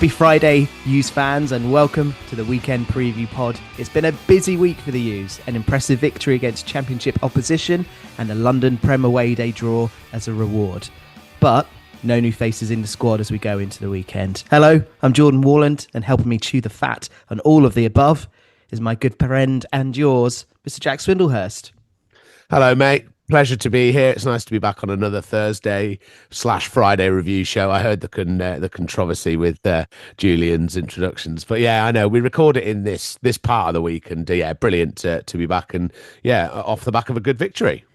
Happy Friday, U's fans, and welcome to the weekend preview pod. It's been a busy week for the U's, an impressive victory against Championship opposition and a London Prem away day draw as a reward. But no new faces in the squad as we go into the weekend. Hello, I'm Jordan Warland, and helping me chew the fat on all of the above is my good friend and yours, Mr. Jack Swindlehurst. Hello, mate. Pleasure to be here. It's nice to be back on another Thursday/Friday review show. I heard the controversy with Julian's introductions, but yeah, I know we record it in this part of the week, and yeah, brilliant to be back, and yeah, off the back of a good victory.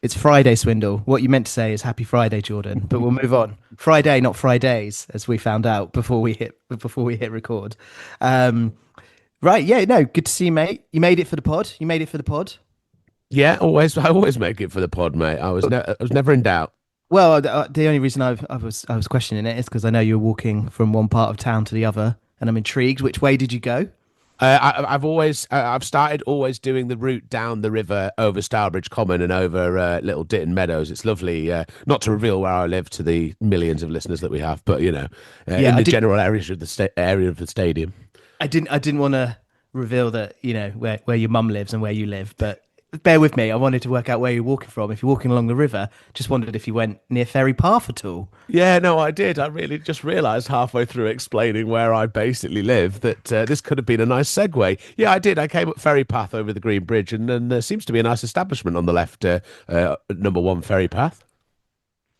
It's Friday, Swindle. What you meant to say is Happy Friday, Jordan. But we'll move on. Friday, not Fridays, as we found out before we hit record. Right, yeah, no, good to see you, mate. You made it for the pod. Yeah, I always make it for the pod, mate. I was never in doubt. Well, the only reason I was questioning it is because I know you're walking from one part of town to the other, and I'm intrigued. Which way did you go? I've started always doing the route down the river over Stourbridge Common and over Little Ditton Meadows. It's lovely. Not to reveal where I live to the millions of listeners that we have, but in the general areas of area of the stadium. I didn't want to reveal that where your mum lives and where you live, but bear with me. I wanted to work out where you're walking from. If you're walking along the river, just wondered if you went near Ferry Path at all. Yeah, no, I did. I really just realised halfway through explaining where I basically live that this could have been a nice segue. Yeah, I did. I came up Ferry Path over the Green Bridge, and there seems to be a nice establishment on the left, number 1 Ferry Path.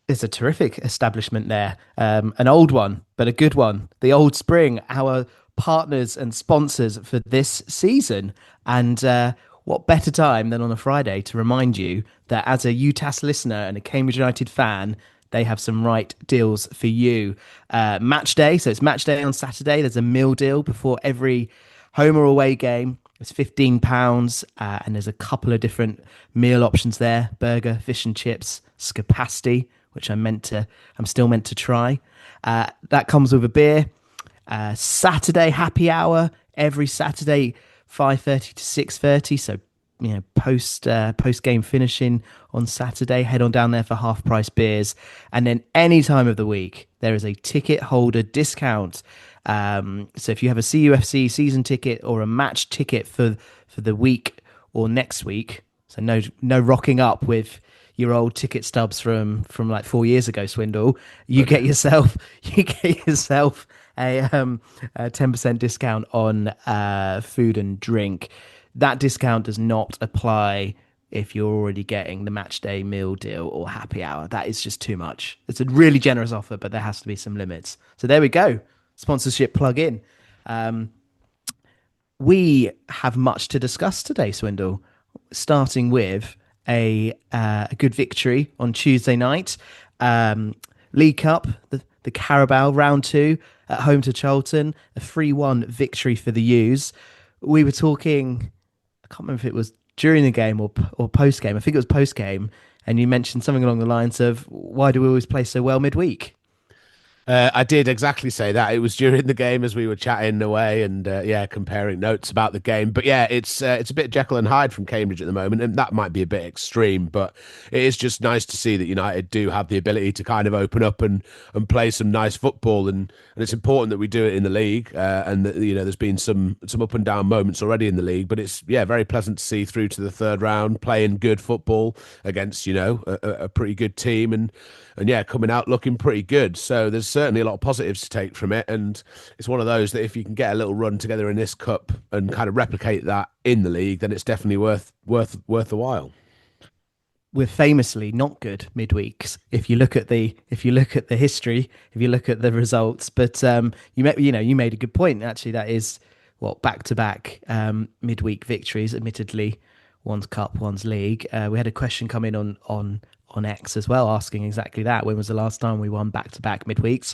There's a terrific establishment there. An old one, but a good one. The Old Spring, our partners and sponsors for this season. And what better time than on a Friday to remind you that as a UTAS listener and a Cambridge United fan, they have some right deals for you. Match day, so it's match day on Saturday. There's a meal deal before every home or away game. It's £15, and there's a couple of different meal options there: burger, fish and chips, skepasti, which I'm still meant to try. That comes with a beer. Saturday happy hour every Saturday, 5:30 to 6:30. So, post game finishing on Saturday, head on down there for half price beers. And then any time of the week, there is a ticket holder discount. So if you have a CUFC season ticket or a match ticket for the week or next week, so no rocking up with your old ticket stubs from like 4 years ago, Swindle. You get yourself a 10% discount on food and drink. That discount does not apply if you're already getting the Matchday Meal Deal or happy hour. That is just too much. It's a really generous offer, but there has to be some limits. So there we go. Sponsorship plug in. We have much to discuss today, Swindle, starting with a good victory on Tuesday night. League Cup, the Carabao round 2 at home to Charlton, a 3-1 victory for the U's. We were talking, I can't remember if it was during the game or post game. I think it was post game, and you mentioned something along the lines of, why do we always play so well midweek? I did exactly say that. It was during the game as we were chatting away and comparing notes about the game. But yeah, it's a bit Jekyll and Hyde from Cambridge at the moment, and that might be a bit extreme, but it is just nice to see that United do have the ability to kind of open up and play some nice football, and it's important that we do it in the league. And that, there's been some up and down moments already in the league, but it's very pleasant to see through to the third round, playing good football against a pretty good team, and coming out looking pretty good. So there's certainly a lot of positives to take from it, and it's one of those that if you can get a little run together in this cup and kind of replicate that in the league, then it's definitely worth a while. We're famously not good midweeks if you look at the history, if you look at the results. But you made a good point. Actually, that is back-to-back midweek victories. Admittedly, one's cup, one's league. We had a question come in on X as well, asking exactly that. When was the last time we won back-to-back midweeks?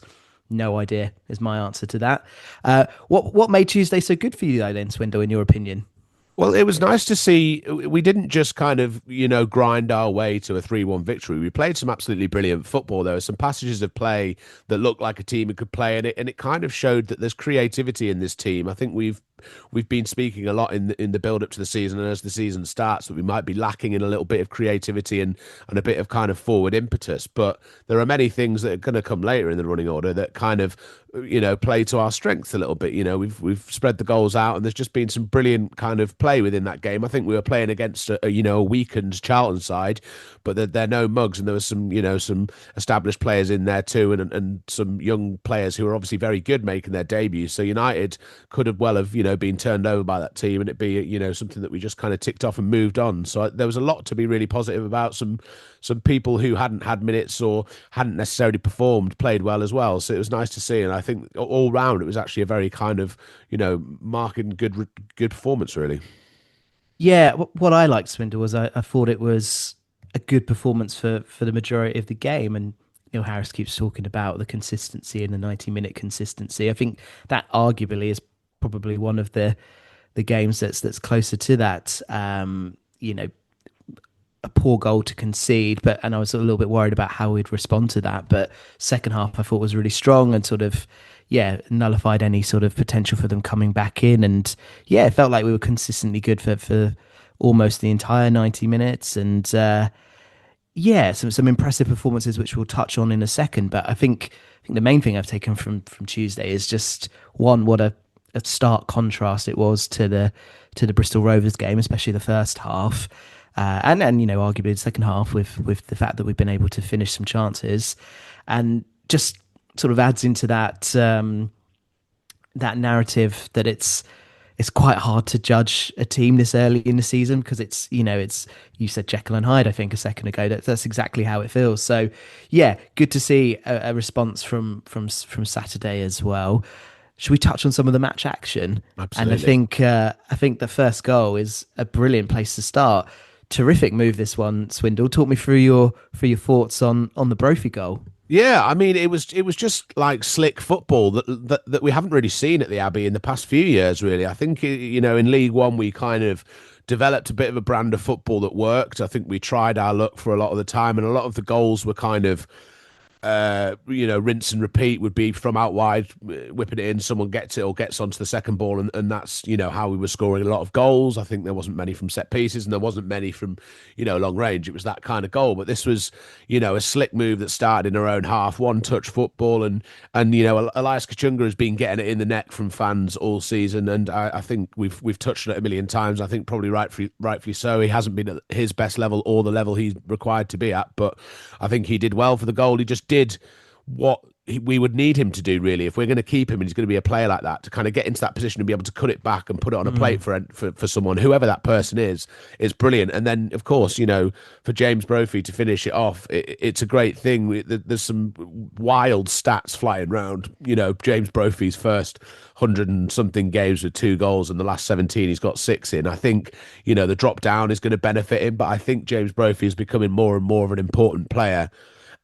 No idea is my answer to that. What made Tuesday so good for you though then, Swindle, in your opinion? Well, it was nice to see we didn't just kind of, grind our way to a 3-1 victory. We played some absolutely brilliant football. There were some passages of play that looked like a team who could play, and it kind of showed that there's creativity in this team. I think we've we've been speaking a lot in the build up to the season and as the season starts that we might be lacking in a little bit of creativity and a bit of kind of forward impetus. But there are many things that are going to come later in the running order that kind of play to our strengths a little bit. We've spread the goals out, and there's just been some brilliant kind of play within that game. I think we were playing against a weakened Charlton side, but they're no mugs, and there was some established players in there too, and some young players who are obviously very good making their debuts. So United could have well have been turned over by that team, and it be something that we just kind of ticked off and moved on. So there was a lot to be really positive about. Some people who hadn't had minutes or hadn't necessarily performed played well as well. So it was nice to see, and I think all round it was actually a very kind of marking good performance really. Yeah, what I liked, Swindle, was I thought it was a good performance for the majority of the game. And Neil Harris keeps talking about the consistency and the 90-minute consistency. I think that arguably is probably one of the games that's closer to that. A poor goal to concede, and I was a little bit worried about how we'd respond to that. But second half I thought was really strong and sort of nullified any sort of potential for them coming back in. And it felt like we were consistently good for almost the entire 90 minutes. And some impressive performances which we'll touch on in a second. But I think the main thing I've taken from Tuesday is just one, what a stark contrast it was to the Bristol Rovers game, especially the first half. And arguably the second half with the fact that we've been able to finish some chances, and just sort of adds into that that narrative that it's quite hard to judge a team this early in the season, because it's you said Jekyll and Hyde I think a second ago. That's exactly how it feels. So good to see a response from Saturday as well. Should we touch on some of the match action? Absolutely. And I think the first goal is a brilliant place to start. Terrific move, this one, Swindle. Talk me through your thoughts on the Brophy goal. Yeah, I mean, it was just like slick football that we haven't really seen at the Abbey in the past few years. Really, I think in League One we kind of developed a bit of a brand of football that worked. I think we tried our luck for a lot of the time, and a lot of the goals were kind of rinse and repeat, would be from out wide, whipping it in, someone gets it or gets onto the second ball, and that's how we were scoring a lot of goals. I think there wasn't many from set pieces, and there wasn't many from long range. It was that kind of goal, but this was a slick move that started in our own half, one touch football, and Elias Kachunga has been getting it in the net from fans all season, and I think we've touched on it a million times. I think probably rightfully so. He hasn't been at his best level or the level he's required to be at, but I think he did well for the goal. He just did what we would need him to do, really, if we're going to keep him and he's going to be a player like that, to kind of get into that position and be able to cut it back and put it on a plate for someone, whoever that person is brilliant. And then, of course, for James Brophy to finish it off, it's a great thing. There's some wild stats flying around. James Brophy's first 100 and something games with 2 goals, and the last 17 he's got 6 in. I think the drop down is going to benefit him, but I think James Brophy is becoming more and more of an important player.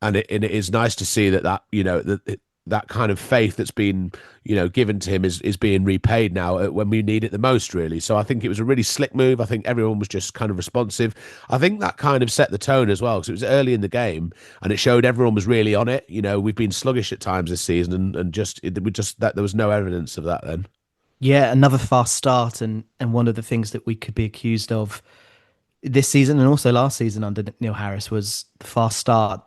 And it is nice to see that kind of faith that's been given to him is being repaid now when we need it the most, really. So I think it was a really slick move. I think everyone was just kind of responsive. I think that kind of set the tone as well, because it was early in the game and it showed everyone was really on it. We've been sluggish at times this season, and that there was no evidence of that then. Yeah, another fast start, and one of the things that we could be accused of this season and also last season under Neil Harris was the fast start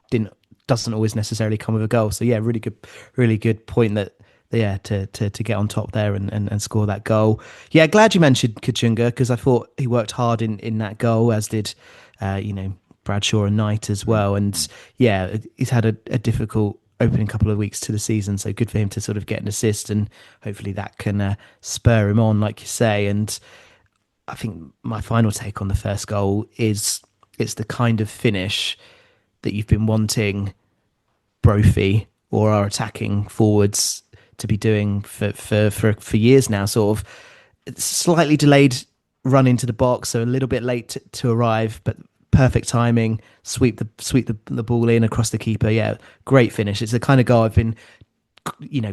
doesn't always necessarily come with a goal. So really good point that to get on top there and score that goal. Yeah, glad you mentioned Kachunga, because I thought he worked hard in that goal, as did Bradshaw and Knight as well. And he's had a difficult opening couple of weeks to the season, so good for him to sort of get an assist, and hopefully that can spur him on, like you say. And I think my final take on the first goal is it's the kind of finish that you've been wanting Brophy or our attacking forwards to be doing for years now. Sort of slightly delayed run into the box, so a little bit late to arrive, but perfect timing. Sweep the ball in across the keeper. Yeah, great finish. It's the kind of goal I've been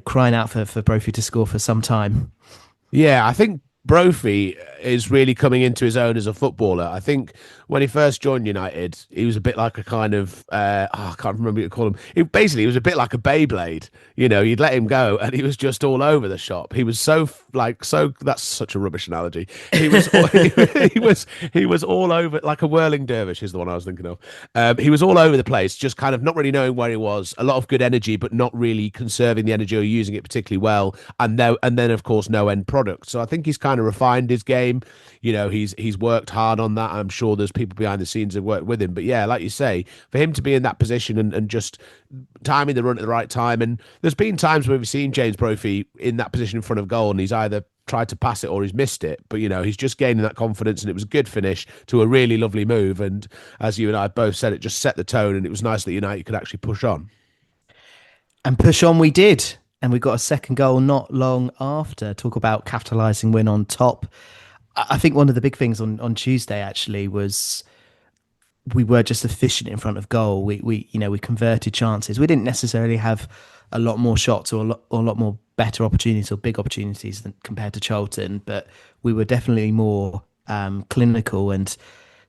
crying out for Brophy to score for some time. Yeah, I think Brophy is really coming into his own as a footballer. I think when he first joined United, he was a bit like a kind of I can't remember what you call him. He was a bit like a Beyblade. You'd let him go, and he was just all over the shop. He was so. That's such a rubbish analogy. He was all over like a whirling dervish is the one I was thinking of. He was all over the place, just kind of not really knowing where he was. A lot of good energy, but not really conserving the energy or using it particularly well. And then of course no end product. So I think he's kind of refined his game. He's worked hard on that. I'm sure there's people behind the scenes that worked with him. But yeah, like you say, for him to be in that position and just timing the run at the right time. And there's been times where we've seen James Brophy in that position in front of goal, and he's either tried to pass it or he's missed it. But he's just gaining that confidence, and it was a good finish to a really lovely move. And as you and I both said, it just set the tone, and it was nice that United could actually push on. And push on we did. And we got a second goal not long after. Talk about capitalising win on top. I think one of the big things on Tuesday actually was we were just efficient in front of goal. We converted chances. We didn't necessarily have a lot more shots or a lot more better opportunities or big opportunities than compared to Charlton, but we were definitely more clinical. And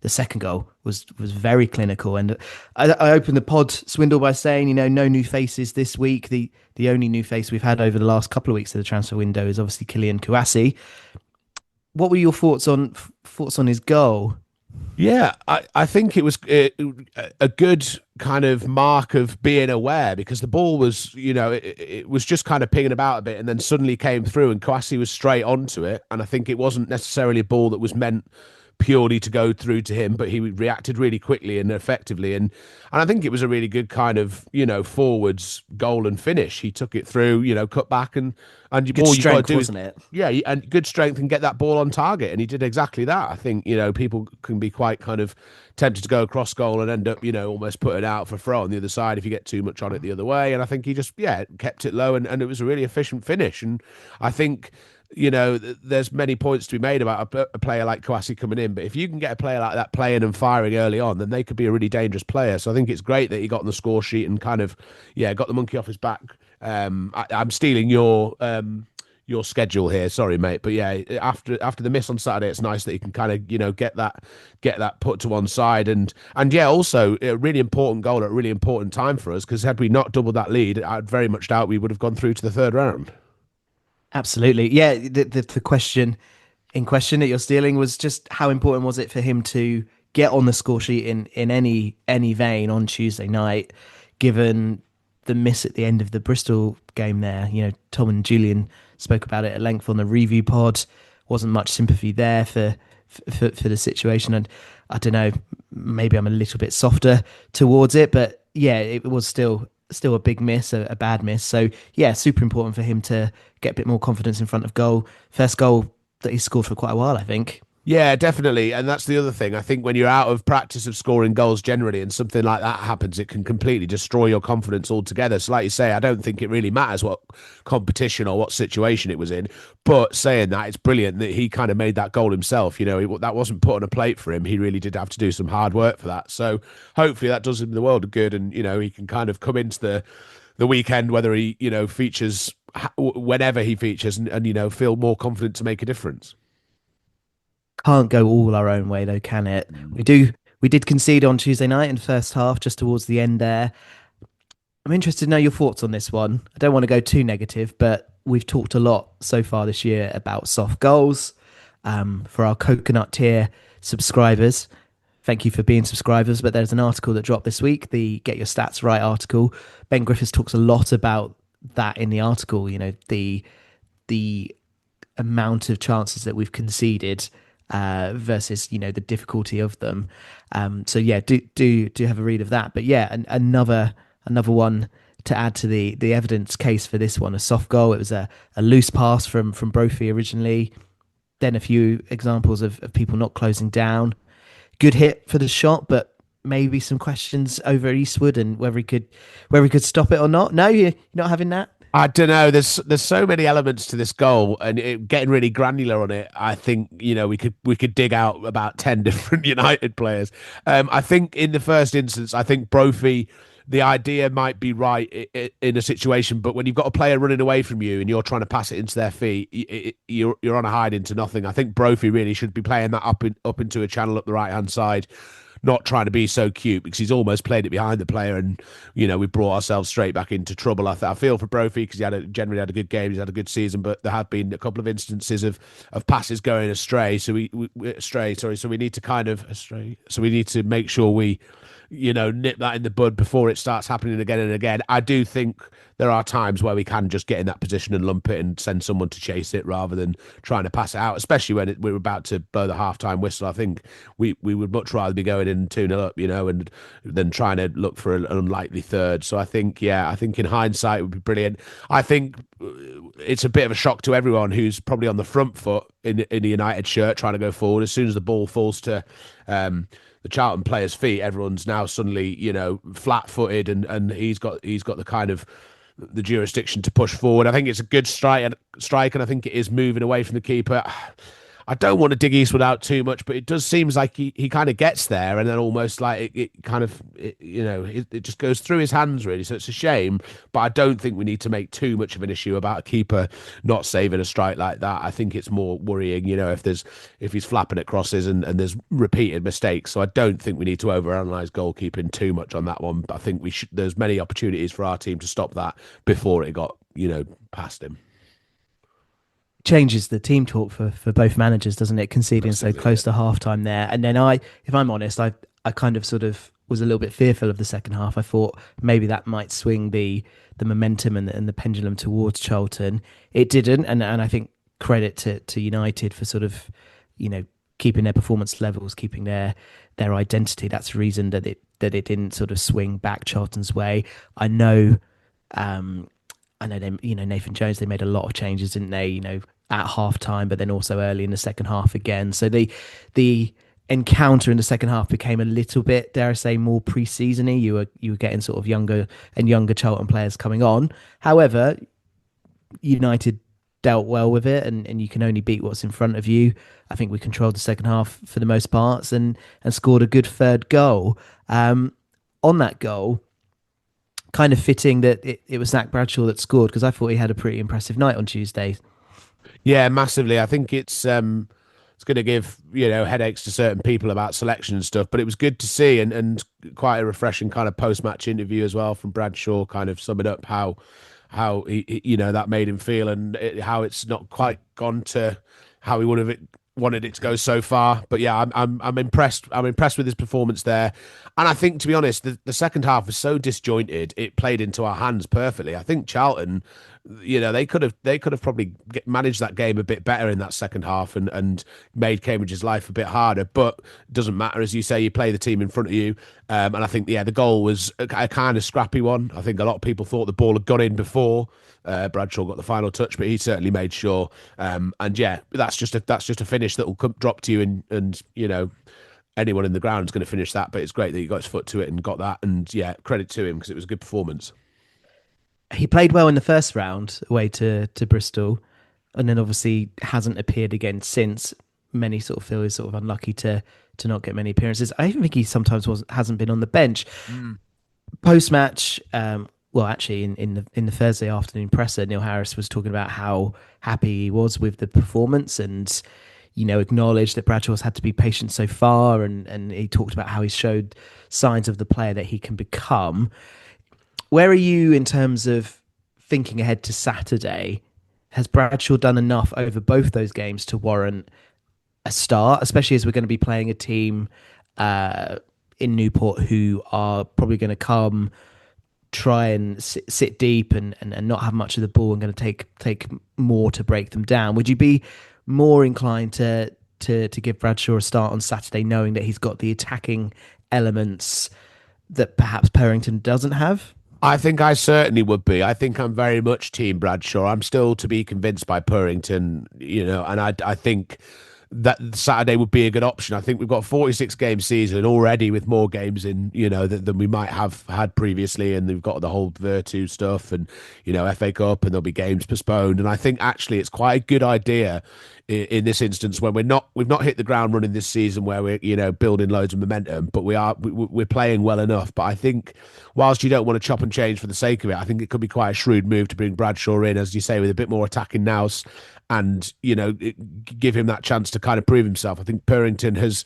the second goal was very clinical. And I opened the pod, Swindle, by saying, no new faces this week. The only new face we've had over the last couple of weeks of the transfer window is obviously Kylian Kouassi. What were your thoughts on his goal? Yeah, I think it was a good kind of mark of being aware, because the ball was, it was just kind of pinging about a bit and then suddenly came through and Kouassi was straight onto it. And I think it wasn't necessarily a ball that was meant purely to go through to him, but he reacted really quickly and effectively. And I think it was a really good kind of, forwards goal and finish. He took it through, cut back and good all strength, you got to do wasn't it? Yeah, and good strength and get that ball on target. And he did exactly that. I think, people can be quite kind of tempted to go across goal and end up, almost putting out for throw on the other side if you get too much on it the other way. And I think he just, kept it low and it was a really efficient finish. And I think, there's many points to be made about a player like Kouassi coming in, but if you can get a player like that playing and firing early on, then they could be a really dangerous player. So I think it's great that he got on the score sheet and kind of, got the monkey off his back. I'm stealing your schedule here, sorry mate, but yeah, after the miss on Saturday, it's nice that he can kind of get that put to one side, and also a really important goal at a really important time for us, because had we not doubled that lead, I'd very much doubt we would have gone through to the third round. Absolutely. Yeah, the question that you're stealing was just how important was it for him to get on the score sheet in any vein on Tuesday night, given the miss at the end of the Bristol game there. Tom and Julian spoke about it at length on the review pod. Wasn't much sympathy there for the situation. And I don't know, maybe I'm a little bit softer towards it, but yeah, it was still a big miss, a bad miss. So yeah, super important for him to get a bit more confidence in front of goal. First goal that he's scored for quite a while, I think. Yeah, definitely. And that's the other thing. I think when you're out of practice of scoring goals generally and something like that happens, it can completely destroy your confidence altogether. So like you say, I don't think it really matters what competition or what situation it was in. But saying that, it's brilliant that he kind of made that goal himself. That wasn't put on a plate for him. He really did have to do some hard work for that. So hopefully that does him the world of good. And, he can kind of come into the weekend, whether he, features whenever he features and feel more confident to make a difference. Can't go all our own way though, can it? We did concede on Tuesday night in the first half, just towards the end there. I'm interested to know your thoughts on this one. I don't want to go too negative, but we've talked a lot so far this year about soft goals. For our coconut tier subscribers, thank you for being subscribers, but there's an article that dropped this week, the Get Your Stats Right article. Ben Griffiths talks a lot about that in the article, the amount of chances that we've conceded versus the difficulty of them. So yeah, do have a read of that. But yeah, another one to add to the evidence case for this one, a soft goal. It was a loose pass from Brophy originally, then a few examples of people not closing down. Good hit for the shot, but maybe some questions over Eastwood and whether he could stop it or not. No, you're not having that? I don't know. There's so many elements to this goal, and getting really granular on it. I think we could dig out about 10 different United players. I think in the first instance, I think Brophy the idea might be right in a situation, but when you've got a player running away from you and you're trying to pass it into their feet, you're on a hide into nothing. I think Brophy really should be playing that up into a channel up the right hand side, not trying to be so cute, because he's almost played it behind the player, and we brought ourselves straight back into trouble. I feel for Brophy because generally had a good game, he's had a good season, but there have been a couple of instances of passes going astray. So so we need to So we need to make sure we nip that in the bud before it starts happening again and again. I do think there are times where we can just get in that position and lump it and send someone to chase it rather than trying to pass it out, especially when we're about to blow the half-time whistle. I think we would much rather be going in 2-0 up, and than trying to look for an unlikely third. So I think in hindsight it would be brilliant. I think it's a bit of a shock to everyone who's probably on the front foot in the United shirt trying to go forward. As soon as the ball falls to the Charlton players' feet, everyone's now suddenly, flat-footed, and he's got the kind of the jurisdiction to push forward. I think it's a good strike, and I think it is moving away from the keeper. I don't want to dig Eastwood out too much, but it does seems like he kind of gets there, and then almost like it just goes through his hands really. So it's a shame, but I don't think we need to make too much of an issue about a keeper not saving a strike like that. I think it's more worrying, if he's flapping at crosses and there's repeated mistakes. So I don't think we need to overanalyze goalkeeping too much on that one. But I think there's many opportunities for our team to stop that before it got past him. Changes the team talk for both managers, doesn't it? Conceding so close to halftime there. And then if I'm honest, I kind of sort of was a little bit fearful of the second half. I thought maybe that might swing the momentum and the pendulum towards Charlton. It didn't, and I think credit to United for sort of, keeping their performance levels, keeping their identity. That's the reason that it didn't sort of swing back Charlton's way. I know they, Nathan Jones, they made a lot of changes, didn't they? At half time, but then also early in the second half again. So the encounter in the second half became a little bit, dare I say, more pre-season-y. You were getting sort of younger Charlton players coming on. However, United dealt well with it, and you can only beat what's in front of you. I think we controlled the second half for the most parts and scored a good third goal. On that goal, kind of fitting that it was Zach Bradshaw that scored, because I thought he had a pretty impressive night on Tuesday. Yeah, massively. I think it's going to give headaches to certain people about selection and stuff, but it was good to see, and quite a refreshing kind of post-match interview as well from Bradshaw, kind of summing up how he that made him feel, and how it's not quite gone to how he would have wanted it to go so far. But yeah, I'm impressed. I'm impressed with his performance there, and I think, to be honest, the second half was so disjointed. It played into our hands perfectly. I think Charlton, they could have probably managed that game a bit better in that second half and made Cambridge's life a bit harder. But it doesn't matter, as you say, you play the team in front of you, and I think the goal was a kind of scrappy one. I think a lot of people thought the ball had gone in before Bradshaw got the final touch, but he certainly made sure. And yeah, that's just a finish that will drop to you, and anyone in the ground is going to finish that. But it's great that he got his foot to it and got that. And yeah, credit to him, because it was a good performance. He played well in the first round away to Bristol, and then obviously hasn't appeared again since. Many sort of feel he's sort of unlucky to not get many appearances. I even think he sometimes hasn't been on the bench. Post match, well, actually, in the Thursday afternoon presser, Neil Harris was talking about how happy he was with the performance, and acknowledged that Bradshaw's had to be patient so far, and he talked about how he's showed signs of the player that he can become. Where are you in terms of thinking ahead to Saturday? Has Bradshaw done enough over both those games to warrant a start, especially as we're going to be playing a team in Newport who are probably going to come, try and sit deep and not have much of the ball, and going to take more to break them down? Would you be more inclined to give Bradshaw a start on Saturday, knowing that he's got the attacking elements that perhaps Purrington doesn't have? I think I certainly would be. I think I'm very much Team Bradshaw. I'm still to be convinced by Purrington, and I think that Saturday would be a good option. I think we've got a 46 game season already with more games in, than we might have had previously. And we've got the whole Virtu stuff and, FA Cup, and there'll be games postponed. And I think actually it's quite a good idea in this instance when we've not hit the ground running this season where we're, building loads of momentum, but we're playing well enough. But I think whilst you don't want to chop and change for the sake of it, I think it could be quite a shrewd move to bring Bradshaw in, as you say, with a bit more attacking nous and, give him that chance to kind of prove himself. I think Purrington has,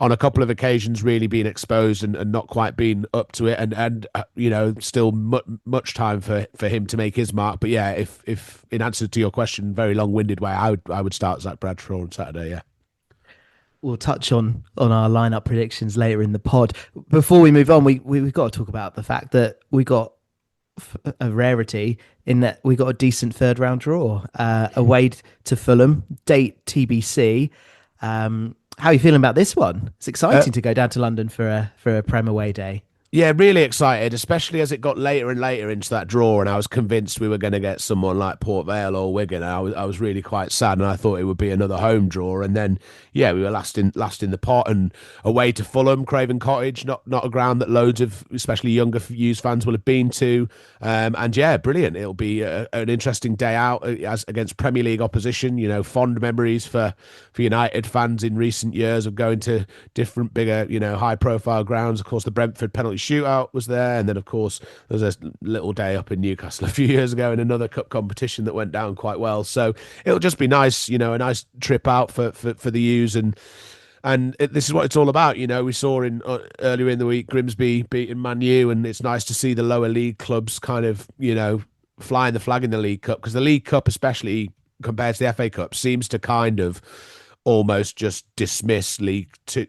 on a couple of occasions, really been exposed and not quite been up to it, and still much time for him to make his mark. But yeah, if in answer to your question, very long-winded way, I would start Zach Bradshaw on Saturday. Yeah. We'll touch on our lineup predictions later in the pod. Before we move on, we've got to talk about the fact that we got a rarity in that we got a decent third round draw away to Fulham, date TBC. How are you feeling about this one? It's exciting to go down to London for a Prem away day. Yeah, really excited, especially as it got later and later into that draw, and I was convinced we were going to get someone like Port Vale or Wigan. I was really quite sad, and I thought it would be another home draw. And then, yeah, we were last in the pot, and away to Fulham, Craven Cottage, not a ground that loads of, especially younger Hughes fans, will have been to. And yeah, brilliant. It'll be an interesting day out as against Premier League opposition. Fond memories for United fans in recent years of going to different, bigger, high-profile grounds. Of course, the Brentford penalty shootout was there, and then of course there was a little day up in Newcastle a few years ago in another cup competition that went down quite well. So it'll just be nice, a nice trip out for the U's, and this is what it's all about. We saw earlier in the week Grimsby beating Man U, and it's nice to see the lower league clubs kind of flying the flag in the League Cup, because the League Cup, especially compared to the FA Cup, seems to kind of almost just dismiss League Two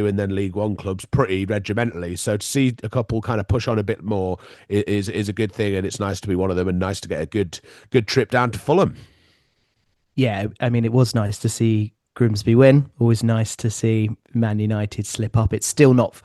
and then League One clubs pretty regimentally. So to see a couple kind of push on a bit more is a good thing, and it's nice to be one of them, and nice to get a good trip down to Fulham. Yeah, I mean, it was nice to see Grimsby win. Always nice to see Man United slip up. It's still not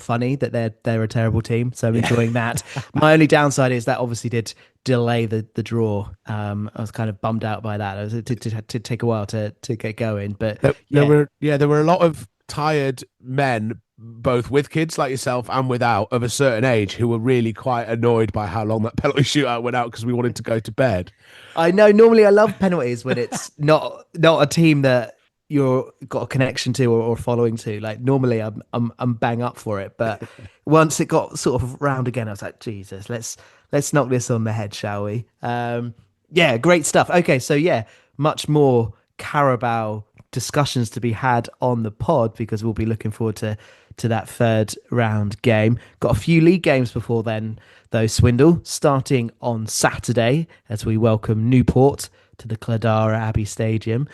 funny that they're a terrible team. So I'm enjoying that. My only downside is that obviously did delay the draw. I was kind of bummed out by that. It had to take a while to get going. But there were a lot of tired men, both with kids like yourself and without, of a certain age, who were really quite annoyed by how long that penalty shootout went out, because we wanted to go to bed. I know. Normally, I love penalties when it's not a team that you're got a connection to or following to. Like normally, I'm bang up for it, but once it got sort of round again, I was like, Jesus, let's knock this on the head, shall we? Yeah, great stuff. Okay, so yeah, much more Carabao discussions to be had on the pod, because we'll be looking forward to that third round game. Got a few league games before then, though, Swindle, starting on Saturday as we welcome Newport to the Cladara Abbey Stadium.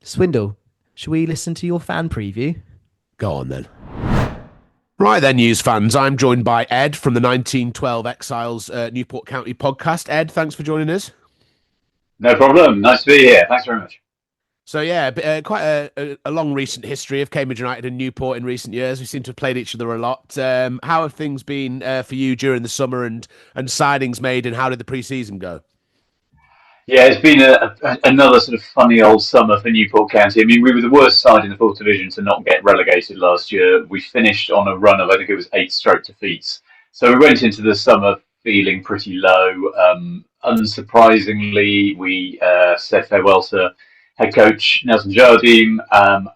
Swindle, should we listen to your fan preview? Go on then. Right then, news fans, I'm joined by Ed from the 1912 Exiles Newport County podcast. Ed, thanks for joining us. No problem. Nice to be here. Thanks very much. So yeah, quite a long recent history of Cambridge United and Newport in recent years. We seem to have played each other a lot. How have things been for you during the summer, and signings made, and how did the pre-season go? Yeah, it's been another sort of funny old summer for Newport County. I mean, we were the worst side in the fourth division to not get relegated last year. We finished on a run of, I think it was 8 straight defeats. So we went into the summer feeling pretty low. Unsurprisingly, we said farewell to head coach Nelson Jardim,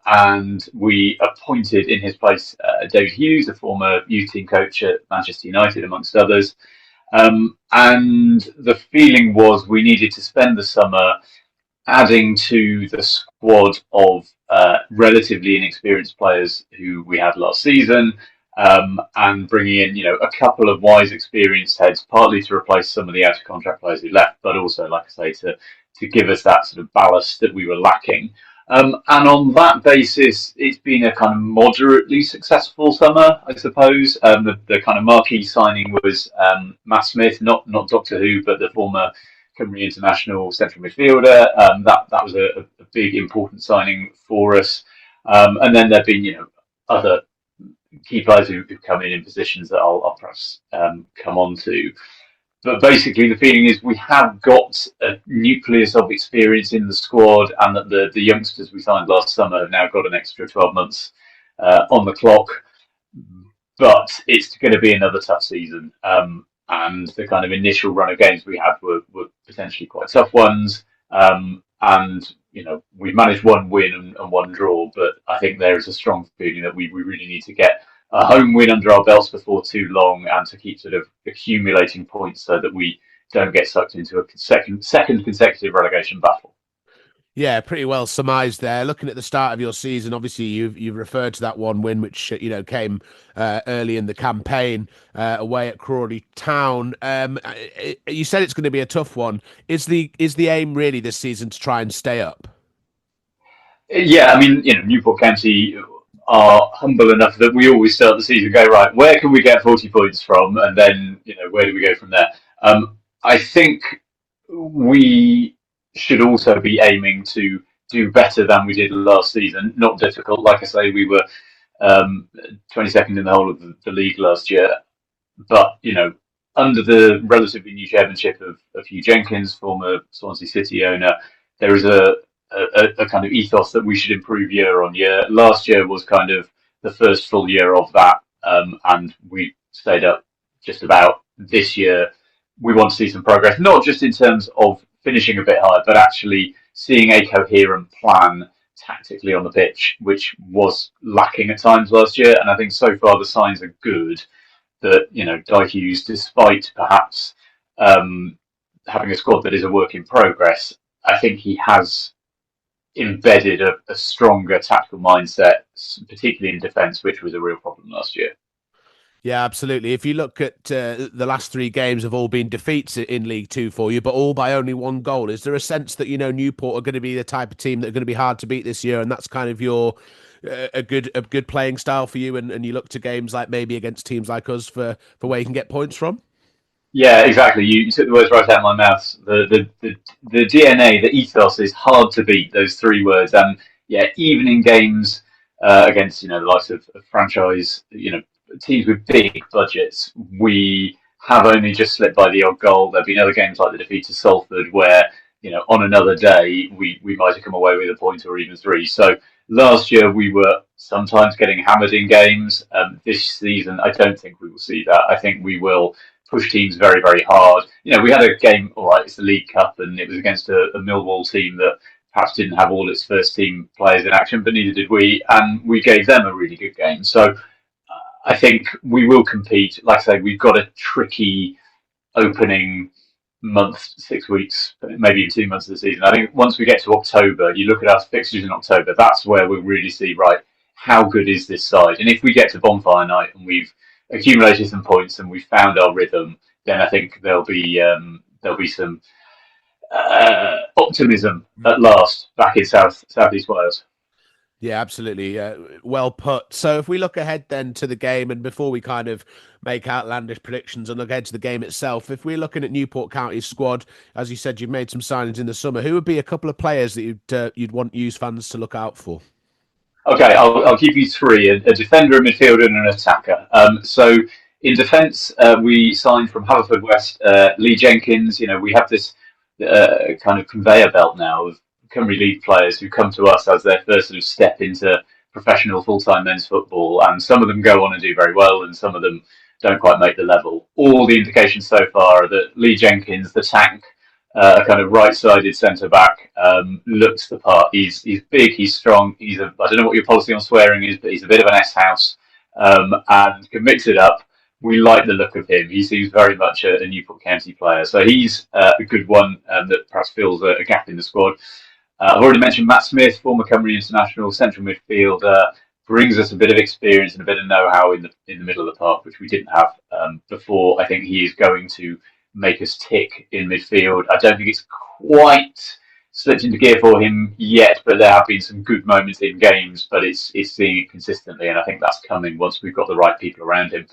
and we appointed in his place David Hughes, a former youth team coach at Manchester United, amongst others. And the feeling was we needed to spend the summer adding to the squad of relatively inexperienced players who we had last season, and bringing in, a couple of wise, experienced heads, partly to replace some of the out-of-contract players who left, but also, like I say, to give us that sort of ballast that we were lacking. And on that basis, it's been a kind of moderately successful summer, I suppose. The kind of marquee signing was Matt Smith, not Doctor Who, but the former Cymru international central midfielder. That was a big, important signing for us. And then there've been, other key players who've come in positions that I'll perhaps come on to. but basically, the feeling is we have got a nucleus of experience in the squad, and that the youngsters we signed last summer have now got an extra 12 months on the clock. But it's going to be another tough season. And the kind of initial run of games we had were potentially quite tough ones. And, we've managed one win and one draw, but I think there is a strong feeling that we really need to get a home win under our belts before too long, and to keep sort of accumulating points so that we don't get sucked into a second consecutive relegation battle. Yeah, pretty well surmised there. Looking at the start of your season, obviously you've referred to that one win, which came early in the campaign away at Crawley Town. You said it's going to be a tough one. Is the aim really this season to try and stay up? Yeah, I mean, Newport County are humble enough that we always start the season go, right, where can we get 40 points from, and then where do we go from there? I think we should also be aiming to do better than we did last season. Not difficult. Like I say, we were 22nd in the whole of the league last year. But, under the relatively new chairmanship of Hugh Jenkins, former Swansea City owner, there is a kind of ethos that we should improve year on year. Last year was kind of the first full year of that, and we stayed up just about. This year we want to see some progress, not just in terms of finishing a bit higher, but actually seeing a coherent plan tactically on the pitch, which was lacking at times last year. And I think so far the signs are good that, Di Hughes, despite perhaps having a squad that is a work in progress, I think he has embedded a stronger tactical mindset, particularly in defence, which was a real problem last year. Yeah, absolutely. If you look at the last three games have all been defeats in League Two for you, but all by only one goal. Is there a sense that, Newport are going to be the type of team that are going to be hard to beat this year, and that's kind of your a good playing style for you, and you look to games like maybe against teams like us for where you can get points from? Yeah, exactly. You took the words right out of my mouth. The DNA, the ethos is hard to beat, those three words. And yeah, even in games against, the likes of franchise, teams with big budgets, we have only just slipped by the odd goal. There've been other games like the defeat to Salford where, on another day, we might have come away with a point or even three. So last year we were sometimes getting hammered in games. This season, I don't think we will see that. I think we will push teams very, very hard. We had a game, all right, it's the League Cup, and it was against a Millwall team that perhaps didn't have all its first team players in action, but neither did we, and we gave them a really good game. So I think we will compete. Like I say, we've got a tricky opening month, 6 weeks, maybe even 2 months of the season. I think once we get to October, you look at our fixtures in October, that's where we'll really see, right, how good is this side? And if we get to bonfire night and we've accumulated some points and we've found our rhythm, then I think there'll be some optimism at last back in Southeast Wales. Yeah, absolutely. Well put. So if we look ahead then to the game, and before we kind of make outlandish predictions and look ahead to the game itself, if we're looking at Newport County's squad, as you said, you've made some signings in the summer. Who would be a couple of players that you'd want Hughes fans to look out for? Okay, I'll give you three: a defender, a midfielder, and an attacker. So in defence, we signed from Haverfordwest Lee Jenkins. We have this kind of conveyor belt now of Cymru League players who come to us as their first sort of step into professional full-time men's football, and some of them go on and do very well, and some of them don't quite make the level. All the indications so far are that Lee Jenkins, the tank, a kind of right-sided centre-back, looks the part. He's big, he's strong. I don't know what your policy on swearing is, but he's a bit of an S-house, and can mix it up. We like the look of him. He seems very much a Newport County player. So he's a good one that perhaps fills a gap in the squad. I've already mentioned Matt Smith, former Cymru international, central midfielder, brings us a bit of experience and a bit of know-how in the middle of the park, which we didn't have before. I think he is going to make us tick in midfield. I don't think it's quite slipped into gear for him yet, but there have been some good moments in games, but it's seeing it consistently, and I think that's coming once we've got the right people around him.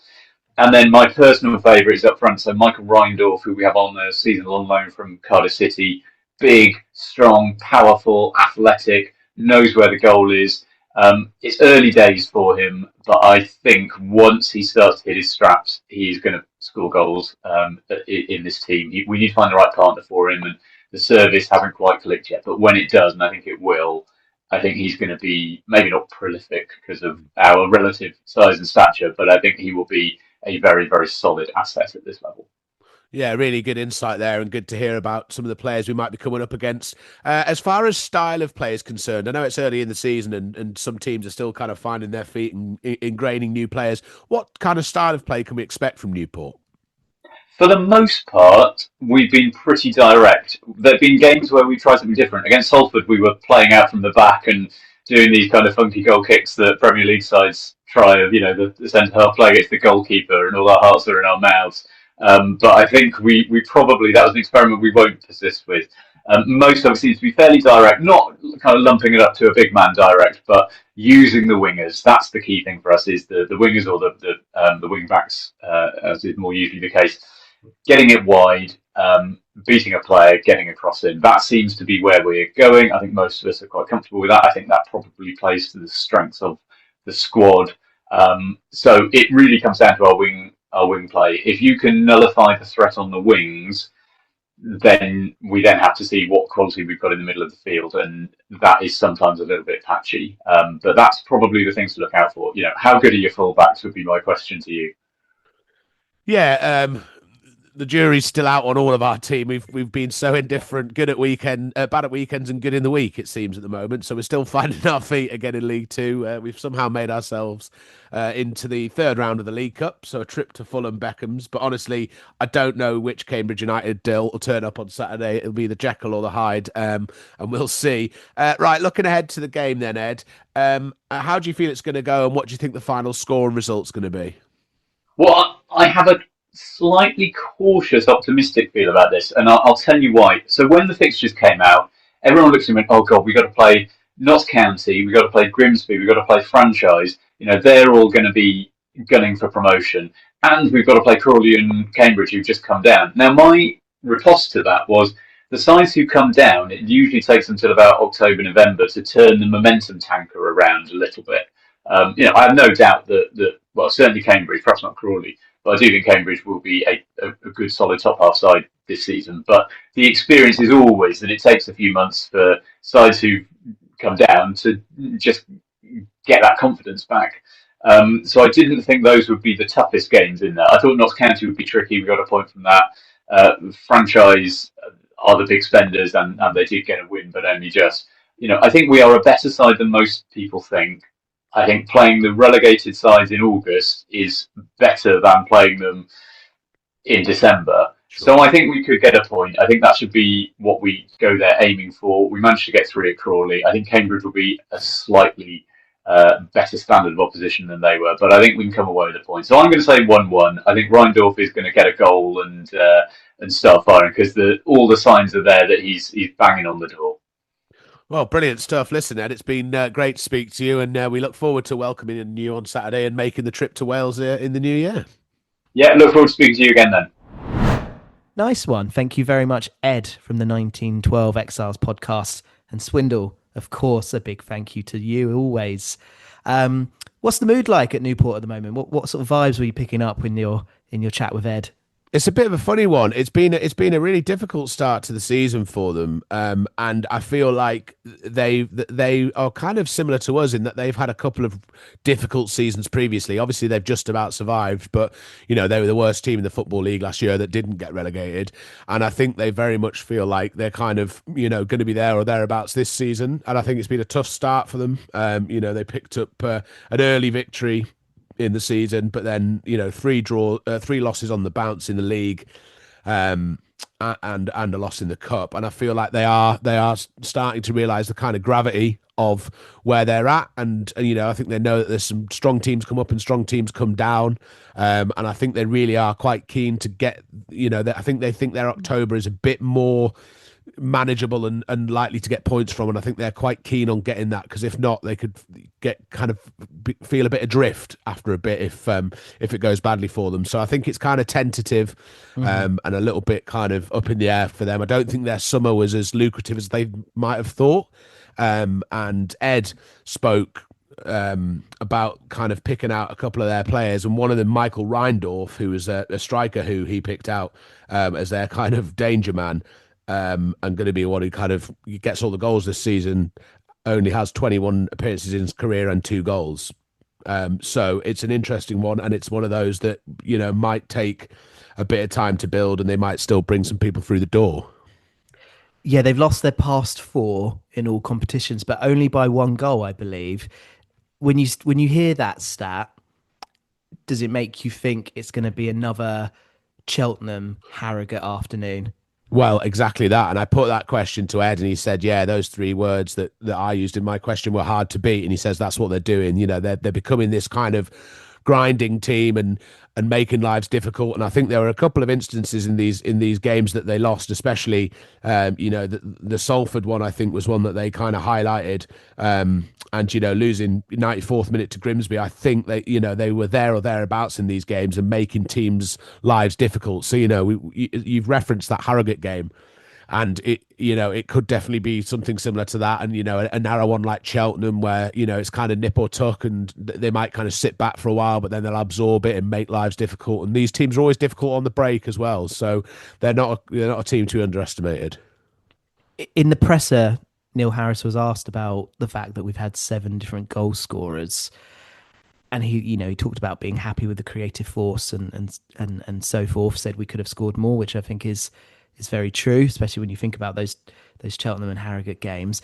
And then my personal favourite is up front, so Michael Reindorf, who we have on a season-long loan from Cardiff City. Big, strong, powerful, athletic, knows where the goal is, It's early days for him, but I think once he starts to hit his straps, he's going to score goals in this team. We need to find the right partner for him, and the service hasn't quite clicked yet. But when it does, and I think it will, I think he's going to be maybe not prolific because of our relative size and stature, but I think he will be a very, very solid asset at this level. Yeah, really good insight there, and good to hear about some of the players we might be coming up against. As far as style of play is concerned, I know it's early in the season and some teams are still kind of finding their feet and ingraining new players. What kind of style of play can we expect from Newport? For the most part, we've been pretty direct. There have been games where we tried something different. Against Salford, we were playing out from the back and doing these kind of funky goal kicks that Premier League sides try of, the centre half play against the goalkeeper, and all our hearts are in our mouths. But I think we probably, that was an experiment we won't persist with. Most of it seems to be fairly direct, not kind of lumping it up to a big man direct, but using the wingers. That's the key thing for us, is the wingers or the wing backs, as is more usually the case. Getting it wide, beating a player, getting a cross in. That seems to be where we're going. I think most of us are quite comfortable with that. I think that probably plays to the strengths of the squad. So it really comes down to our wing play. If you can nullify the threat on the wings, then we then have to see what quality we've got in the middle of the field, and that is sometimes a little bit patchy. But that's probably the things to look out for. How good are your fullbacks would be my question to you. Yeah, the jury's still out on all of our team. We've been so indifferent, good at bad at weekends, and good in the week, it seems, at the moment. So we're still finding our feet again in League Two. We've somehow made ourselves into the third round of the League Cup, so a trip to Fulham Beckham's. But honestly, I don't know which Cambridge United will turn up on Saturday. It'll be the Jekyll or the Hyde, and we'll see. Right, looking ahead to the game then, Ed. How do you feel it's going to go, and what do you think the final score and result's going to be? Well, I have a slightly cautious, optimistic feel about this, and I'll tell you why. So when the fixtures came out, everyone looked at me and went, "Oh God, we got to play Notts County, we got to play Grimsby, we got to play Franchise. They're all going to be gunning for promotion, and we've got to play Crawley and Cambridge, who've just come down." Now, my riposte to that was the sides who come down. It usually takes until about October, November to turn the momentum tanker around a little bit. I have no doubt that well, certainly Cambridge, perhaps not Crawley, but I do think Cambridge will be a good, solid top half side this season. But the experience is always that it takes a few months for sides who come down to just get that confidence back. So I didn't think those would be the toughest games in there. I thought Notts County would be tricky. We got a point from that. Franchise are the big spenders, and they did get a win, but only just. I think we are a better side than most people think. I think playing the relegated sides in August is better than playing them in December. Sure. So I think we could get a point. I think that should be what we go there aiming for. We managed to get 3 at Crawley. I think Cambridge will be a slightly better standard of opposition than they were, but I think we can come away with a point. So I'm going to say 1-1. I think Reindorf is going to get a goal and start firing, because all the signs are there that he's banging on the door. Well, brilliant stuff. Listen, Ed, it's been great to speak to you, and we look forward to welcoming you on Saturday and making the trip to Wales in the new year. Yeah, look forward to speaking to you again then. Nice one. Thank you very much, Ed, from the 1912 Exiles podcast. And Swindle, of course, a big thank you to you always. What's the mood like at Newport at the moment? What sort of vibes were you picking up in your chat with Ed? It's a bit of a funny one. It's been a really difficult start to the season for them, and I feel like they are kind of similar to us in that they've had a couple of difficult seasons previously. Obviously, they've just about survived, but they were the worst team in the Football League last year that didn't get relegated, and I think they very much feel like they're kind of going to be there or thereabouts this season. And I think it's been a tough start for them. They picked up an early victory in the season, but then 3 losses on the bounce in the league, and a loss in the cup. And I feel like they are starting to realise the kind of gravity of where they're at, and I think they know that there's some strong teams come up and strong teams come down, and I think they really are quite keen to get I think they think their October is a bit more manageable and likely to get points from, and I think they're quite keen on getting that, because if not, they could get feel a bit adrift after a bit if it goes badly for them. So I think it's kind of tentative, and a little bit kind of up in the air for them. I don't think their summer was as lucrative as they might have thought, and Ed spoke about kind of picking out a couple of their players, and one of them, Michael Reindorf, who was a striker who he picked out as their kind of danger man, and going to be one who kind of gets all the goals this season. Only has 21 appearances in his career and 2 goals. So it's an interesting one, and it's one of those that might take a bit of time to build, and they might still bring some people through the door. Yeah, they've lost their past 4 in all competitions, but only by 1 goal, I believe. When you hear that stat, does it make you think it's going to be another Cheltenham Harrogate afternoon? Well, exactly that. And I put that question to Ed, and he said, yeah, those 3 words that I used in my question were hard to beat. And he says that's what they're doing. They're becoming this kind of grinding team and making lives difficult. And I think there were a couple of instances in these games that they lost, especially the Salford one, I think, was one that they kind of highlighted. And losing 94th minute to Grimsby, I think they were there or thereabouts in these games and making teams' lives difficult. So you've referenced that Harrogate game. And it could definitely be something similar to that. And, a narrow one like Cheltenham where, it's kind of nip or tuck, and they might kind of sit back for a while, but then they'll absorb it and make lives difficult. And these teams are always difficult on the break as well. So they're not a team to be underestimated. In the presser, Neil Harris was asked about the fact that we've had 7 different goal scorers. And he talked about being happy with the creative force and so forth, said we could have scored more, which I think is very true, especially when you think about those Cheltenham and Harrogate games.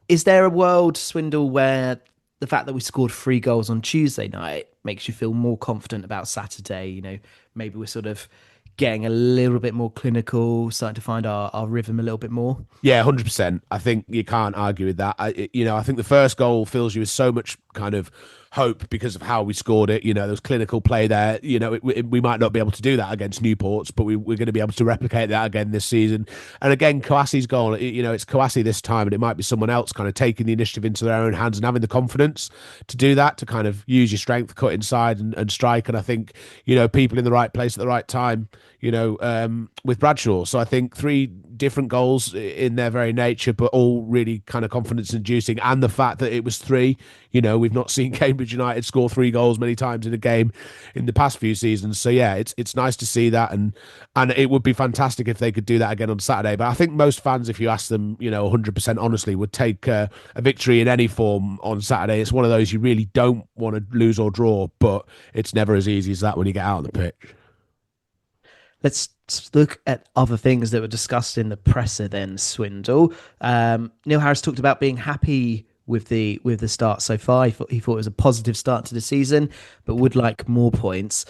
Is there a world, Swindle, where the fact that we scored 3 goals on Tuesday night makes you feel more confident about Saturday? Maybe we're sort of getting a little bit more clinical, starting to find our rhythm a little bit more. Yeah, 100%. I think you can't argue with that. I think the first goal fills you with so much kind of hope because of how we scored it. There was clinical play there. We might not be able to do that against Newport's, but we're going to be able to replicate that again this season. And again, Kouassi's goal, it's Kouassi this time, and it might be someone else kind of taking the initiative into their own hands and having the confidence to do that, to kind of use your strength, cut inside and strike. And I think, people in the right place at the right time, with Bradshaw. So I think 3 different goals in their very nature, but all really kind of confidence inducing. And the fact that it was 3, we've not seen Cambridge United score 3 goals many times in a game in the past few seasons. So yeah, it's nice to see that. And it would be fantastic if they could do that again on Saturday. But I think most fans, if you ask them, 100% honestly, would take a victory in any form on Saturday. It's one of those you really don't want to lose or draw, but it's never as easy as that when you get out on the pitch. Let's look at other things that were discussed in the presser then, Swindle. Neil Harris talked about being happy with the start so far. He thought it was a positive start to the season, but would like more points.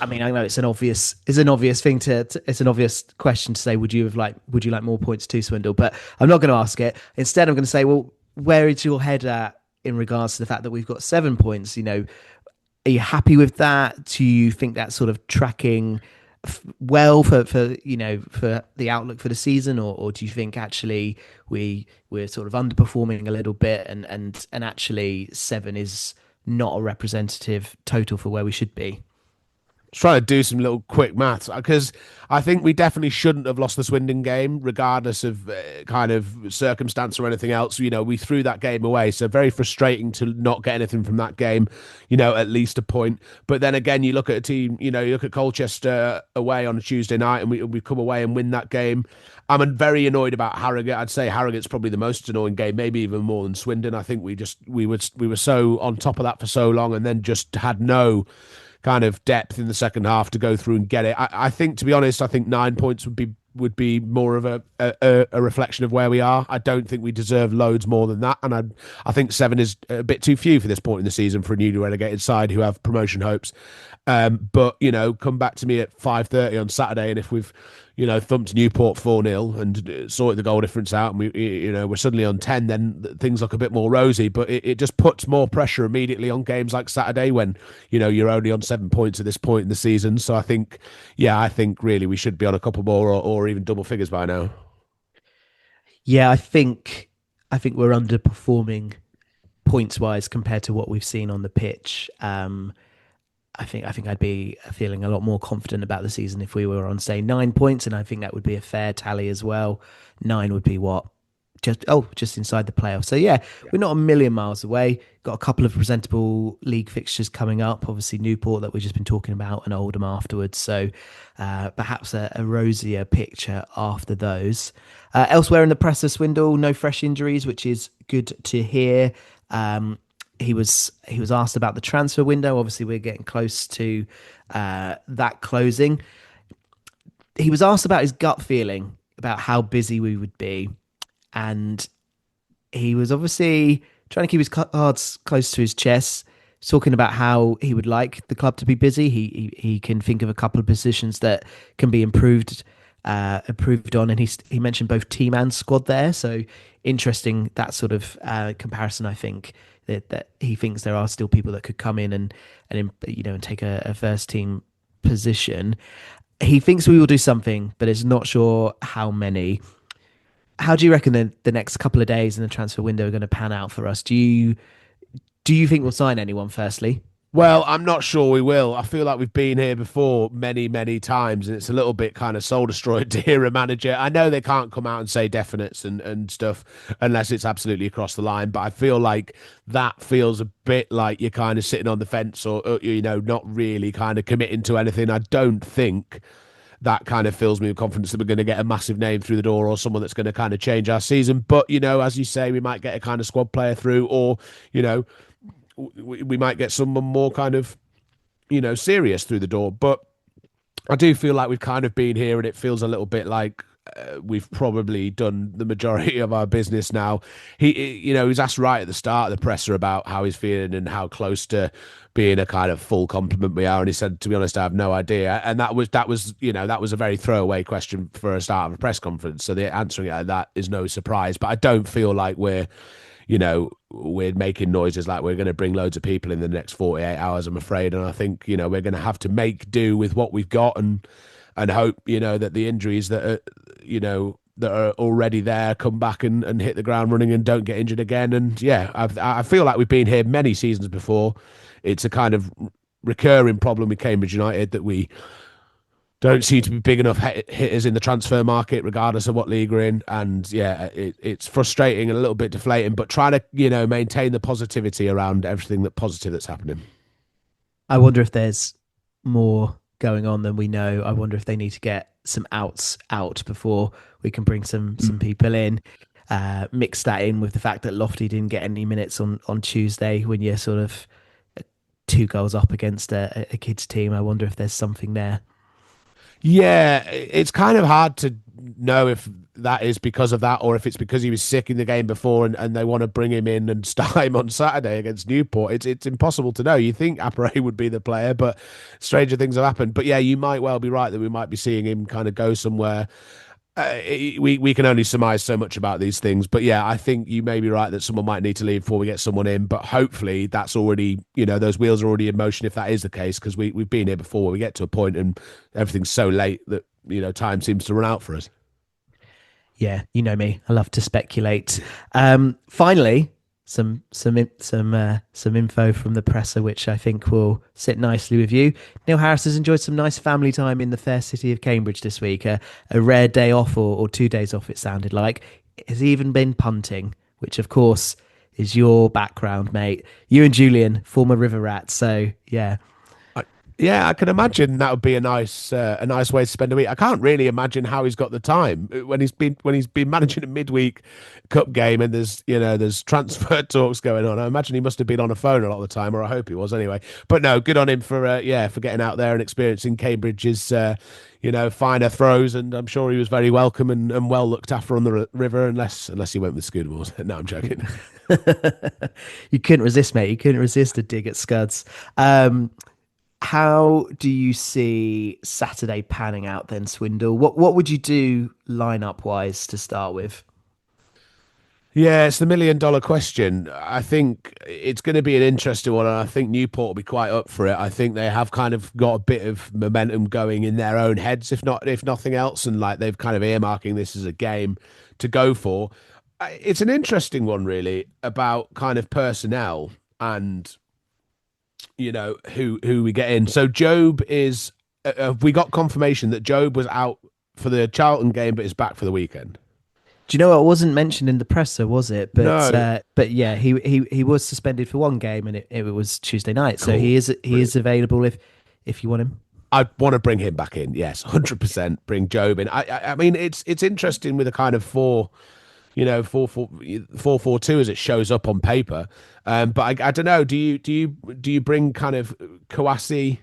I mean, I know it's an obvious thing it's an obvious question to say, would you like more points too, Swindle? But I'm not going to ask it. Instead, I'm going to say, well, where is your head at in regards to the fact that we've got 7 points? Are you happy with that? Do you think that's sort of tracking well for the outlook for the season, or do you think actually we're sort of underperforming a little bit and actually 7 is not a representative total for where we should be? Trying to do some little quick maths, because I think we definitely shouldn't have lost the Swindon game, regardless of kind of circumstance or anything else. We threw that game away, so very frustrating to not get anything from that game. At least a point. But then again, you look at a team. You look at Colchester away on a Tuesday night, and we come away and win that game. I'm very annoyed about Harrogate. I'd say Harrogate's probably the most annoying game, maybe even more than Swindon. I think we were so on top of that for so long, and then just had no kind of depth in the second half to go through and get it. I think, to be honest, I think 9 points would be more of a reflection of where we are. I don't think we deserve loads more than that, and I think 7 is a bit too few for this point in the season for a newly relegated side who have promotion hopes. But come back to me at 5:30 on Saturday, and if we've thumped Newport 4-0 and sorted the goal difference out, and we're suddenly on 10, then things look a bit more rosy. But it just puts more pressure immediately on games like Saturday when you're only on 7 points at this point in the season. So I think really we should be on a couple more or even double figures by now. Yeah, I think we're underperforming points wise compared to what we've seen on the pitch. I think I'd be feeling a lot more confident about the season if we were on, say, 9 points, and I think that would be a fair tally as well. 9 would be what, just inside the playoffs. So yeah, we're not a million miles away. Got a couple of presentable league fixtures coming up. Obviously Newport that we've just been talking about, and Oldham afterwards. So perhaps a rosier picture after those. Elsewhere in the press of Swindle, no fresh injuries, which is good to hear. He was asked about the transfer window. Obviously, we're getting close to that closing. He was asked about his gut feeling about how busy we would be, and he was obviously trying to keep his cards close to his chest, talking about how he would like the club to be busy. He can think of a couple of positions that can be improved on, and he mentioned both team and squad there. So interesting, that sort of comparison. I think that he thinks there are still people that could come in and and take a first team position. He thinks we will do something, but is not sure how many. How do you reckon the next couple of days in the transfer window are going to pan out for us? Do you think we'll sign anyone, firstly? Well, I'm not sure we will. I feel like we've been here before many, many times, and it's a little bit kind of soul destroyed to hear a manager. I know they can't come out and say definites and stuff unless it's absolutely across the line, but I feel like that feels a bit like you're kind of sitting on the fence or not really kind of committing to anything. I don't think that kind of fills me with confidence that we're going to get a massive name through the door or someone that's going to kind of change our season. But, as you say, we might get a kind of squad player through, or, we might get someone more kind of, serious through the door. But I do feel like we've kind of been here, and it feels a little bit like we've probably done the majority of our business now. He was asked right at the start of the presser about how he's feeling and how close to being a kind of full complement we are, and he said, to be honest, I have no idea. And that was a very throwaway question for a start of a press conference, so the answering it like that is no surprise. But I don't feel like we're making noises like we're going to bring loads of people in the next 48 hours, I'm afraid. And I think, we're going to have to make do with what we've got and hope, that the injuries that are, that are already there come back and hit the ground running and don't get injured again. And yeah, I feel like we've been here many seasons before. It's a kind of recurring problem with Cambridge United that we don't seem to be big enough hitters in the transfer market, regardless of what league we're in. And yeah, it's frustrating and a little bit deflating, but trying to, maintain the positivity around everything positive that's happening. I wonder if there's more going on than we know. I wonder if they need to get some outs out before we can bring some people in. Mix that in with the fact that Lofty didn't get any minutes on Tuesday when you're sort of 2 goals up against a kids team. I wonder if there's something there. Yeah, it's kind of hard to know if that is because of that or if it's because he was sick in the game before and they want to bring him in and start him on Saturday against Newport. It's impossible to know. You think Appere would be the player, but stranger things have happened. But yeah, you might well be right that we might be seeing him kind of go somewhere. We can only surmise so much about these things, but yeah, I think you may be right that someone might need to leave before we get someone in, but hopefully that's already, those wheels are already in motion if that is the case, because we've been here before where we get to a point and everything's so late that, time seems to run out for us. Yeah, you know me, I love to speculate. Finally, some info from the presser, which I think will sit nicely with you. Neil Harris has enjoyed some nice family time in the fair city of Cambridge this week. A rare day off or 2 days off, it sounded like. Has even been punting, which of course is your background, mate. You and Julian, former River Rats. So yeah. Yeah, I can imagine that would be a nice way to spend a week. I can't really imagine how he's got the time when he's been managing a midweek cup game and there's transfer talks going on. I imagine he must have been on a phone a lot of the time, or I hope he was anyway. But no, good on him for getting out there and experiencing Cambridge's finer throws, and I'm sure he was very welcome and well looked after on the river, unless he went with Scudamores. No, I'm joking. You couldn't resist, mate. You couldn't resist a dig at Scuds. How do you see Saturday panning out then, Swindle? What would you do lineup wise to start with? Yeah, it's the $1 million question. I think it's going to be an interesting one, and I think Newport will be quite up for it. I think they have kind of got a bit of momentum going in their own heads, if nothing else, and like they've kind of earmarking this as a game to go for. It's an interesting one, really, about kind of personnel and who we get in. So Job is. We got confirmation that Job was out for the Charlton game, but is back for the weekend. Do you know what wasn't mentioned in the presser, was it? No, But yeah, he was suspended for one game, and it was Tuesday night, so cool, he brilliant. is available if you want him. I want to bring him back in. Yes, 100%. Bring Job in. I mean, it's interesting with a kind of four four two as it shows up on paper. But I don't know. Do you bring kind of Kouassi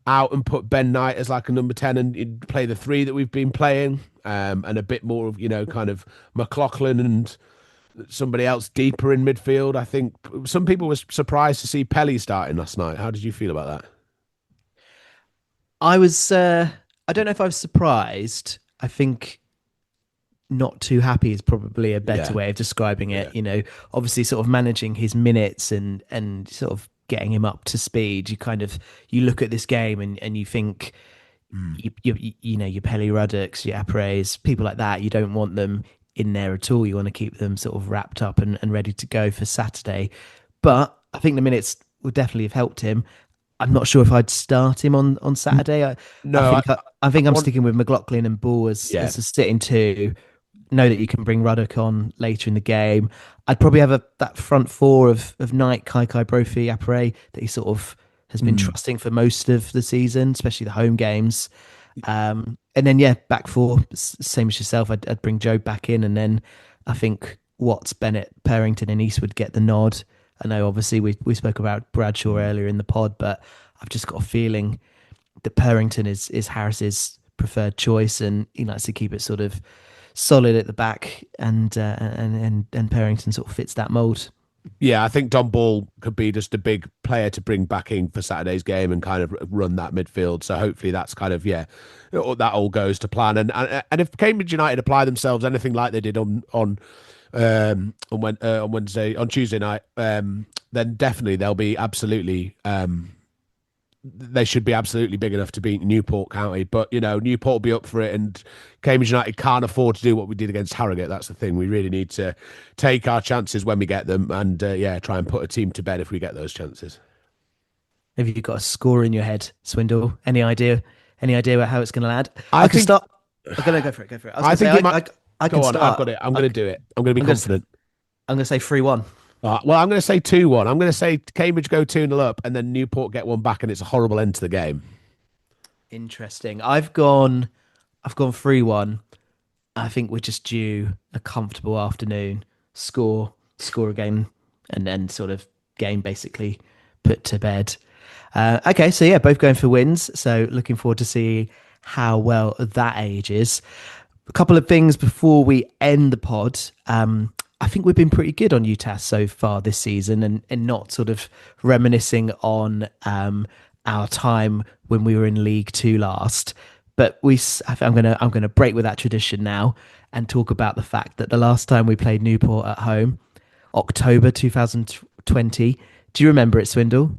out and put Ben Knight as like a number 10 and you'd play the three that we've been playing, and a bit more of kind of McLaughlin and somebody else deeper in midfield? I think some people were surprised to see Pelly starting last night. How did you feel about that? I was I don't know if I was surprised. I think not too happy is probably a better Yeah, way of describing yeah. it. Obviously sort of managing his minutes and sort of getting him up to speed. You look at this game and you think your Pelly Ruddocks, your Apres, people like that, you don't want them in there at all. You want to keep them sort of wrapped up and ready to go for Saturday. But I think the minutes would definitely have helped him. I'm not sure if I'd start him on Saturday. I No, think I think I'm want, sticking with McLaughlin and Ball yeah. as a sitting two. Know that you can bring Ruddock on later in the game. I'd probably have that front four of Knight, Kai Brophy, Apre that he sort of has been Mm. trusting for most of the season, especially the home games. And then yeah, back four, same as yourself. I'd bring Joe back in, and then I think Watts, Bennett, Perrington, and Eastwood get the nod. I know obviously we spoke about Bradshaw earlier in the pod, but I've just got a feeling that Perrington is Harris's preferred choice, and he likes to keep it sort of solid at the back, and Perrington sort of fits that mold. Yeah, I think Don Ball could be just a big player to bring back in for Saturday's game and kind of run that midfield. So hopefully that's kind of that all goes to plan. And if Cambridge United apply themselves anything like they did on Wednesday, on Tuesday night, then definitely they'll be absolutely they should be absolutely big enough to beat Newport County. But Newport will be up for it, and Cambridge United can't afford to do what we did against Harrogate. That's the thing. We really need to take our chances when we get them, and try and put a team to bed if we get those chances. Have you got a score in your head, Swindle? Any idea? Any idea about how it's going to land? I I can think start. I'm going to go for it. Go for it. I was I going to think say it might I go can on. I've start. got it. I'm going to do it. I'm going to be I'm going to confident. I'm going to say 3-1. Well, I'm going to say 2-1. I'm going to say Cambridge go 2-0 up, and then Newport get one back, and it's a horrible end to the game. Interesting. I've gone 3-1. I think we're just due a comfortable afternoon, score a game, and then sort of game basically put to bed. Okay, so yeah, both going for wins. So looking forward to see how well that ages. A couple of things before we end the pod. I think we've been pretty good on UTAS so far this season, and not sort of reminiscing on our time when we were in League Two last. But I'm gonna break with that tradition now and talk about the fact that the last time we played Newport at home, October 2020. Do you remember it, Swindle?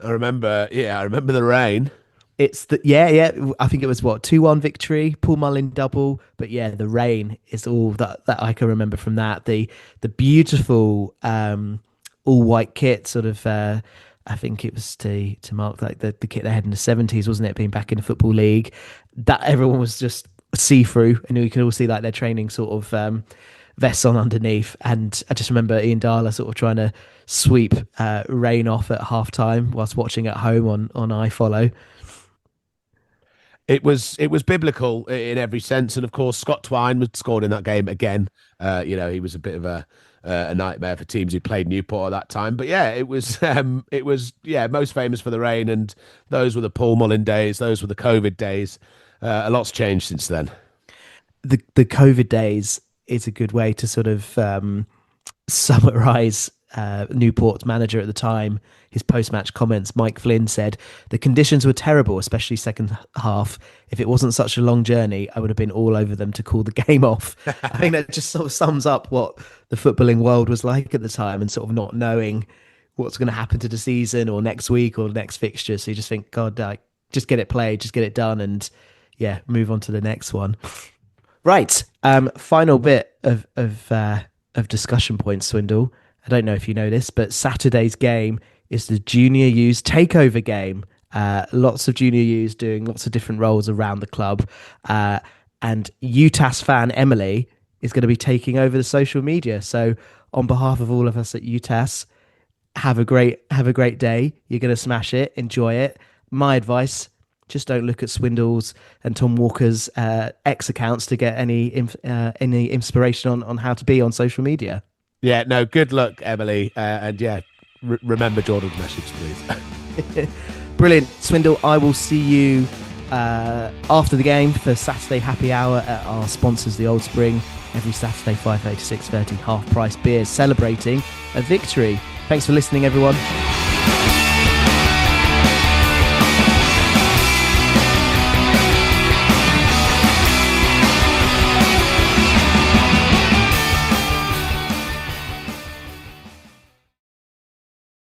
I remember. Yeah, I remember the rain. It's the yeah. I think it was what 2-1 victory, Paul Mullin double. But yeah, the rain is all that I can remember from that. The beautiful all white kit, sort of. I think it was to mark like the kit they had in the 70s, wasn't it? Being back in the football league, that everyone was just see through, and you could all see like their training sort of vests on underneath. And I just remember Ian Darla sort of trying to sweep rain off at half time whilst watching at home on iFollow. It was biblical in every sense, and of course Scott Twine was scored in that game again. He was a bit of a nightmare for teams who played Newport at that time. But yeah, it was most famous for the rain, and those were the Paul Mullin days. Those were the COVID days. A lot's changed since then. The COVID days is a good way to sort of summarize Newport's manager at the time. His post-match comments, Mike Flynn said, "The conditions were terrible, especially second half. If it wasn't such a long journey, I would have been all over them to call the game off." I think that just sort of sums up what the footballing world was like at the time, and sort of not knowing what's going to happen to the season or next week or next fixture. So you just think, God, just get it played, just get it done, and yeah, move on to the next one. Right. Final bit of discussion points, Swindle. I don't know if you know this, but Saturday's game is the Junior U's takeover game. Lots of Junior U's doing lots of different roles around the club. And UTAS fan Emily is going to be taking over the social media. So on behalf of all of us at UTAS, have a great day. You're going to smash it. Enjoy it. My advice: just don't look at Swindle's and Tom Walker's X accounts to get any inspiration on how to be on social media. Yeah, no, good luck, Emily. And yeah, remember Jordan's message, please. Brilliant. Swindle, I will see you after the game for Saturday happy hour at our sponsors, the Old Spring. Every Saturday, 5:30 to 6:30, half price beers, celebrating a victory. Thanks for listening, everyone.